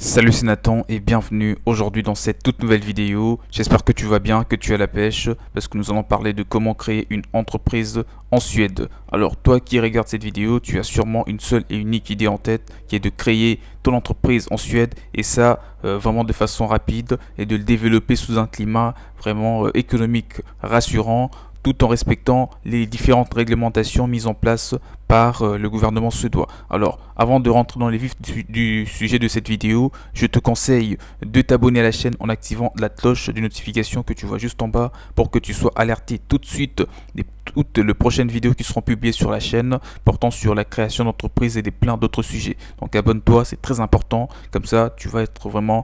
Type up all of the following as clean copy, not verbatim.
Salut, c'est Nathan et bienvenue aujourd'hui dans cette toute nouvelle vidéo. J'espère que tu vas bien, que tu as la pêche, parce que nous allons parler de comment créer une entreprise en Suède. Alors toi qui regardes cette vidéo, tu as sûrement une seule et unique idée en tête, qui est de créer ton entreprise en Suède, et ça vraiment de façon rapide, et de le développer sous un climat vraiment économique rassurant, tout en respectant les différentes réglementations mises en place par le gouvernement suédois. Alors, avant de rentrer dans les vifs du sujet de cette vidéo, je te conseille de t'abonner à la chaîne en activant la cloche de notification que tu vois juste en bas pour que tu sois alerté tout de suite des toutes les prochaines vidéos qui seront publiées sur la chaîne portant sur la création d'entreprise et des plein d'autres sujets. Donc abonne-toi, c'est très important. Comme ça, tu vas être vraiment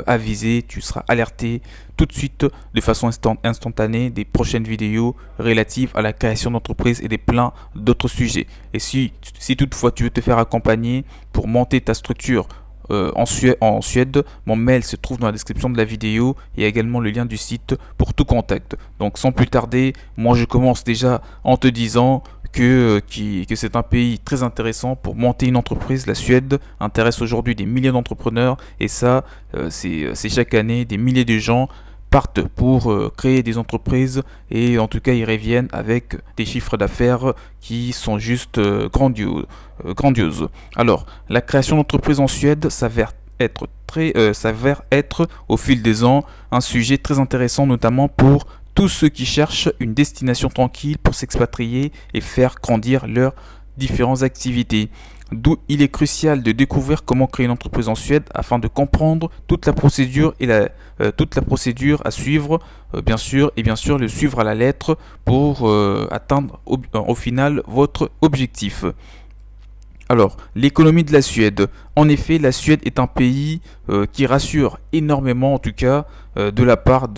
avisé, tu seras alerté tout de suite de façon instantanée des prochaines vidéos relatives à la création d'entreprise et des plein d'autres sujets. Et si toutefois tu veux te faire accompagner pour monter ta structure en Suède, mon mail se trouve dans la description de la vidéo et également le lien du site pour tout contact. Donc sans plus tarder, moi je commence déjà en te disant que c'est un pays très intéressant pour monter une entreprise. La Suède intéresse aujourd'hui des milliers d'entrepreneurs et ça, c'est chaque année des milliers de gens partent pour créer des entreprises et en tout cas ils reviennent avec des chiffres d'affaires qui sont juste grandioses. Alors, la création d'entreprises en Suède s'avère être au fil des ans un sujet très intéressant, notamment pour tous ceux qui cherchent une destination tranquille pour s'expatrier et faire grandir leurs différentes activités. D'où il est crucial de découvrir comment créer une entreprise en Suède afin de comprendre toute la procédure toute la procédure à suivre, bien sûr, et bien sûr le suivre à la lettre pour atteindre au final votre objectif. Alors, l'économie de la Suède. En effet, la Suède est un pays qui rassure énormément, en tout cas, des parts,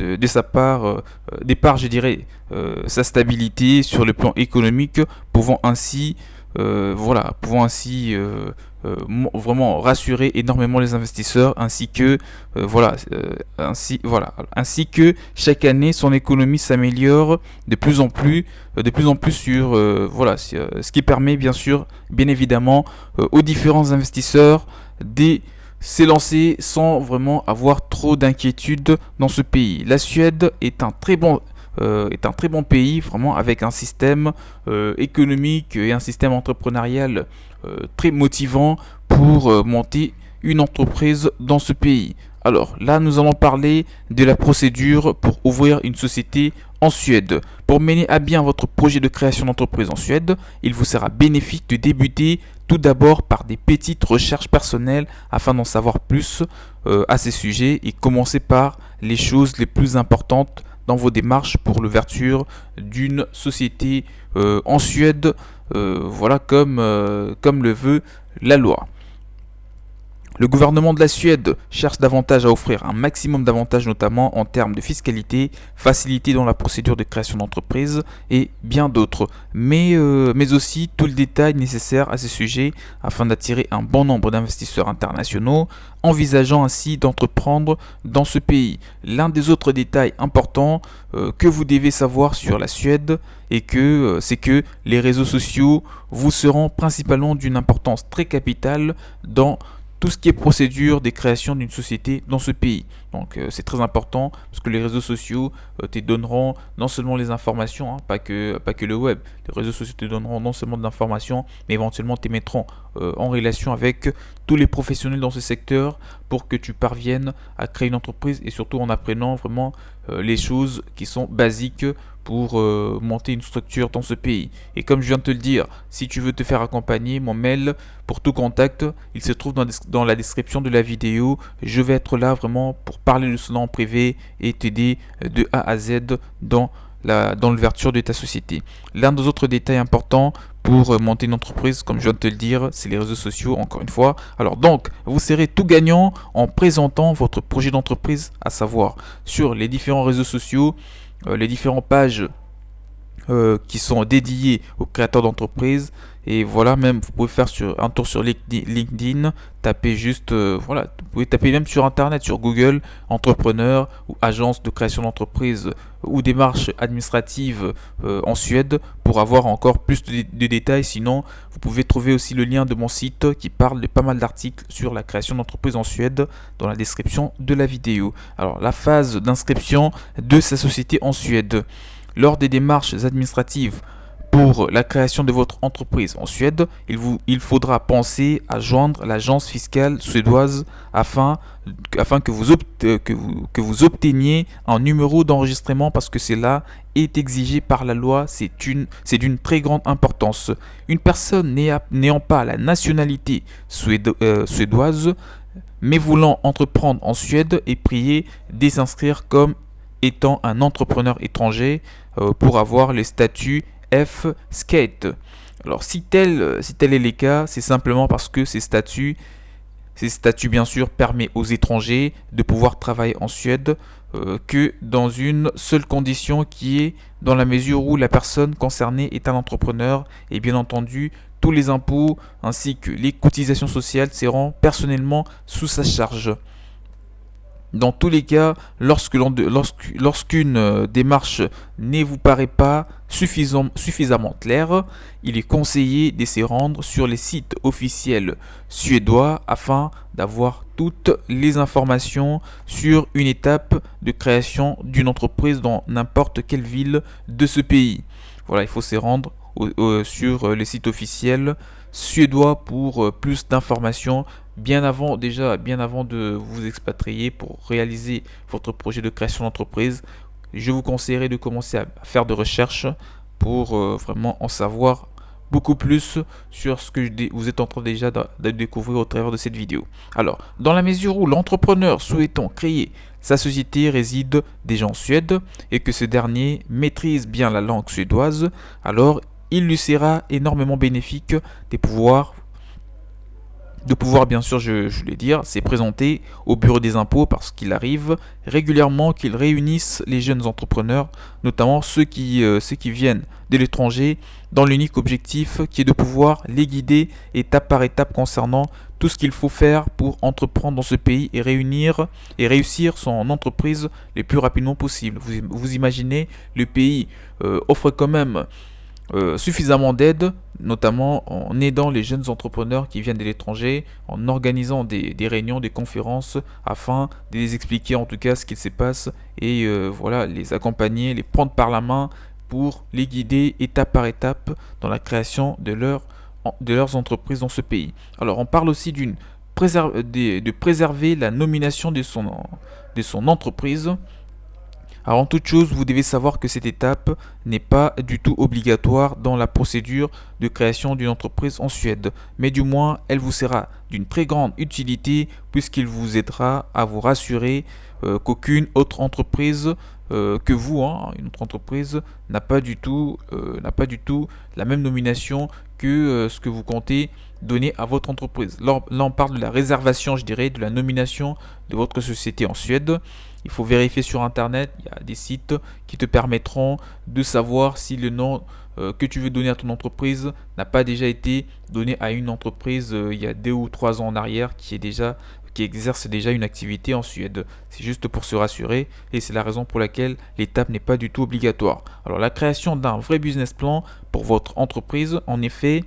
je dirais, sa stabilité sur le plan économique, pouvant ainsi vraiment rassurer énormément les investisseurs ainsi que chaque année son économie s'améliore de plus en plus ce qui permet bien évidemment aux différents investisseurs de s'élancer sans vraiment avoir trop d'inquiétude dans ce pays. La Suède est un très bon pays, vraiment avec un système économique et un système entrepreneurial très motivant pour monter une entreprise dans ce pays. Alors là, nous allons parler de la procédure pour ouvrir une société en Suède. Pour mener à bien votre projet de création d'entreprise en Suède, il vous sera bénéfique de débuter tout d'abord par des petites recherches personnelles afin d'en savoir plus à ces sujets et commencer par les choses les plus importantes dans vos démarches pour l'ouverture d'une société en Suède, comme le veut la loi. Le gouvernement de la Suède cherche davantage à offrir un maximum d'avantages, notamment en termes de fiscalité, facilité dans la procédure de création d'entreprise et bien d'autres, mais aussi tout le détail nécessaire à ces sujets afin d'attirer un bon nombre d'investisseurs internationaux, envisageant ainsi d'entreprendre dans ce pays. L'un des autres détails importants que vous devez savoir sur la Suède c'est que les réseaux sociaux vous seront principalement d'une importance très capitale dans tout ce qui est procédure des créations d'une société dans ce pays. Donc c'est très important parce que les réseaux sociaux te donneront non seulement les informations, pas que le web. Les réseaux sociaux te donneront non seulement de l'information, mais éventuellement te mettront en relation avec tous les professionnels dans ce secteur pour que tu parviennes à créer une entreprise et surtout en apprenant vraiment les choses qui sont basiques pour monter une structure dans ce pays. Et comme je viens de te le dire, si tu veux te faire accompagner, mon mail pour tout contact, il se trouve dans la description de la vidéo. Je vais être là vraiment pour parler de cela en privé et t'aider de A à Z dans l'ouverture de ta société. L'un des autres détails importants pour monter une entreprise, comme je viens de te le dire, c'est les réseaux sociaux, encore une fois. Alors donc, vous serez tout gagnant en présentant votre projet d'entreprise, à savoir sur les différents réseaux sociaux, les différentes pages qui sont dédiées aux créateurs d'entreprises Et voilà, même vous pouvez faire un tour sur LinkedIn, taper juste, voilà, vous pouvez taper même sur Internet, sur Google, entrepreneur ou agence de création d'entreprise ou démarches administratives en Suède pour avoir encore plus de détails. Sinon, vous pouvez trouver aussi le lien de mon site qui parle de pas mal d'articles sur la création d'entreprise en Suède dans la description de la vidéo. Alors, la phase d'inscription de sa société en Suède. Lors des démarches administratives pour la création de votre entreprise en Suède, il faudra penser à joindre l'agence fiscale suédoise afin que vous obteniez un numéro d'enregistrement parce que cela est exigé par la loi. C'est d'une très grande importance. Une personne n'ayant pas la nationalité suédoise mais voulant entreprendre en Suède est priée de s'inscrire comme étant un entrepreneur étranger pour avoir le statut F-Skate. Alors si tel est le cas, c'est simplement parce que ces statuts bien sûr permettent aux étrangers de pouvoir travailler en Suède que dans une seule condition qui est dans la mesure où la personne concernée est un entrepreneur et bien entendu tous les impôts ainsi que les cotisations sociales seront personnellement sous sa charge. Dans tous les cas, lorsqu'une démarche ne vous paraît pas suffisamment claire, il est conseillé de se rendre sur les sites officiels suédois afin d'avoir toutes les informations sur une étape de création d'une entreprise dans n'importe quelle ville de ce pays. Voilà, il faut se rendre sur les sites officiels suédois pour plus d'informations bien avant de vous expatrier pour réaliser votre projet de création d'entreprise. Je vous conseillerais de commencer à faire de recherches pour vraiment en savoir beaucoup plus sur ce que vous êtes en train déjà de découvrir au travers de cette vidéo. Alors, dans la mesure où l'entrepreneur souhaitant créer sa société réside déjà en Suède et que ce dernier maîtrise bien la langue suédoise, alors il lui sera énormément bénéfique de pouvoir bien sûr, je l'ai dit, c'est présenter au bureau des impôts parce qu'il arrive régulièrement qu'ils réunissent les jeunes entrepreneurs, notamment ceux qui viennent de l'étranger, dans l'unique objectif qui est de pouvoir les guider étape par étape concernant tout ce qu'il faut faire pour entreprendre dans ce pays et réussir son entreprise le plus rapidement possible. Vous imaginez, le pays offre quand même suffisamment d'aide, notamment en aidant les jeunes entrepreneurs qui viennent de l'étranger, en organisant des réunions, des conférences, afin de les expliquer en tout cas ce qu'il se passe et voilà, les accompagner, les prendre par la main pour les guider étape par étape dans la création de leurs entreprises dans ce pays. Alors on parle aussi de préserver la nomination de son entreprise. Avant toute chose, vous devez savoir que cette étape n'est pas du tout obligatoire dans la procédure de création d'une entreprise en Suède, mais du moins elle vous sera d'une très grande utilité puisqu'il vous aidera à vous rassurer qu'aucune autre entreprise que vous, une autre entreprise, n'a pas du tout la même nomination que ce que vous comptez donner à votre entreprise. Là, on parle de la réservation, je dirais, de la nomination de votre société en Suède. Il faut vérifier sur internet, il y a des sites qui te permettront de savoir si le nom que tu veux donner à ton entreprise n'a pas déjà été donné à une entreprise il y a 2 ou 3 ans en arrière qui exerce déjà une activité en Suède. C'est juste pour se rassurer et c'est la raison pour laquelle l'étape n'est pas du tout obligatoire. Alors la création d'un vrai business plan pour votre entreprise, en effet,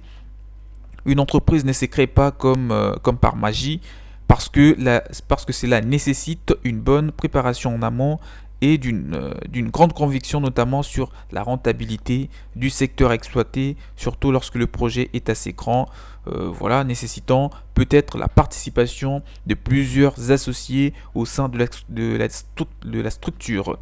une entreprise ne se crée pas comme par magie parce que cela nécessite une bonne préparation en amont et d'une grande conviction notamment sur la rentabilité du secteur exploité, surtout lorsque le projet est assez grand, nécessitant peut-être la participation de plusieurs associés au sein de la structure.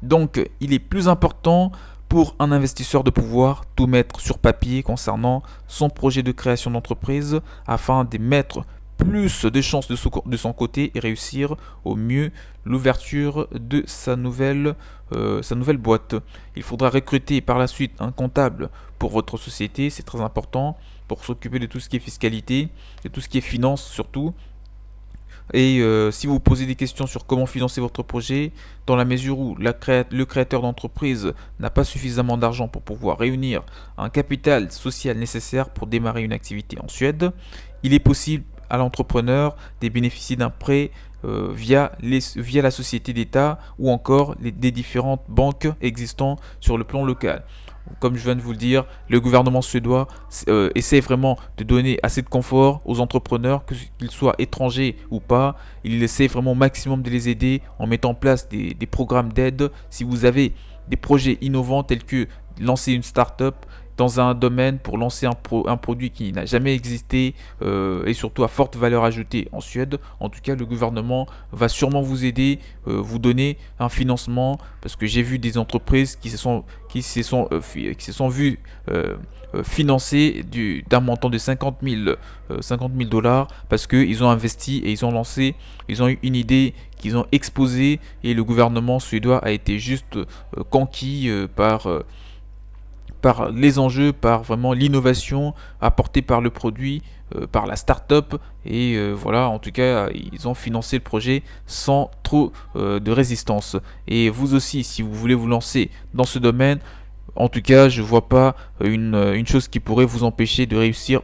Donc il est plus important pour un investisseur de pouvoir tout mettre sur papier concernant son projet de création d'entreprise afin de mettre plus de chances de son côté et réussir au mieux l'ouverture de sa nouvelle boîte. Il faudra recruter par la suite un comptable pour votre société, c'est très important pour s'occuper de tout ce qui est fiscalité, de tout ce qui est finance surtout. Et si vous posez des questions sur comment financer votre projet, dans la mesure où le créateur d'entreprise n'a pas suffisamment d'argent pour pouvoir réunir un capital social nécessaire pour démarrer une activité en Suède, il est possible à l'entrepreneur de bénéficier d'un prêt via la société d'État ou encore des différentes banques existantes sur le plan local. Comme je viens de vous le dire, le gouvernement suédois essaie vraiment de donner assez de confort aux entrepreneurs, qu'ils soient étrangers ou pas. Il essaie vraiment au maximum de les aider en mettant en place des programmes d'aide. Si vous avez des projets innovants tels que lancer une start-up dans un domaine pour lancer un produit qui n'a jamais existé et surtout à forte valeur ajoutée en Suède, en tout cas le gouvernement va sûrement vous aider, vous donner un financement, parce que j'ai vu des entreprises qui se sont vues financer d'un montant de 50 000 dollars parce qu'ils ont investi et ils ont eu une idée qu'ils ont exposée, et le gouvernement suédois a été juste conquis par les enjeux, par vraiment l'innovation apportée par le produit, par la start-up. Et voilà, en tout cas, ils ont financé le projet sans trop de résistance. Et vous aussi, si vous voulez vous lancer dans ce domaine, en tout cas, je ne vois pas une chose qui pourrait vous empêcher de réussir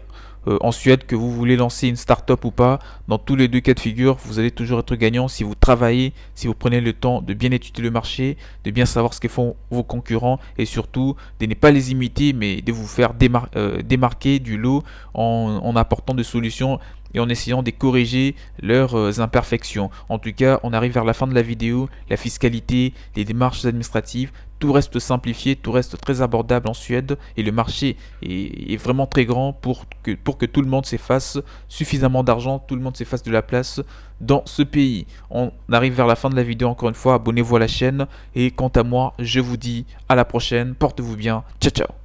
en Suède, que vous voulez lancer une start-up ou pas. Dans tous les deux cas de figure, vous allez toujours être gagnant si vous travaillez, si vous prenez le temps de bien étudier le marché, de bien savoir ce que font vos concurrents, et surtout de ne pas les imiter, mais de vous faire démarquer du lot en apportant des solutions et en essayant de corriger leurs imperfections. En tout cas, on arrive vers la fin de la vidéo. La fiscalité, les démarches administratives, tout reste simplifié, tout reste très abordable en Suède, et le marché est vraiment très grand pour que tout le monde s'efface suffisamment d'argent, tout le monde s'efface de la place dans ce pays. On arrive vers la fin de la vidéo. Encore une fois, abonnez-vous à la chaîne, et quant à moi, je vous dis à la prochaine, portez-vous bien, ciao ciao.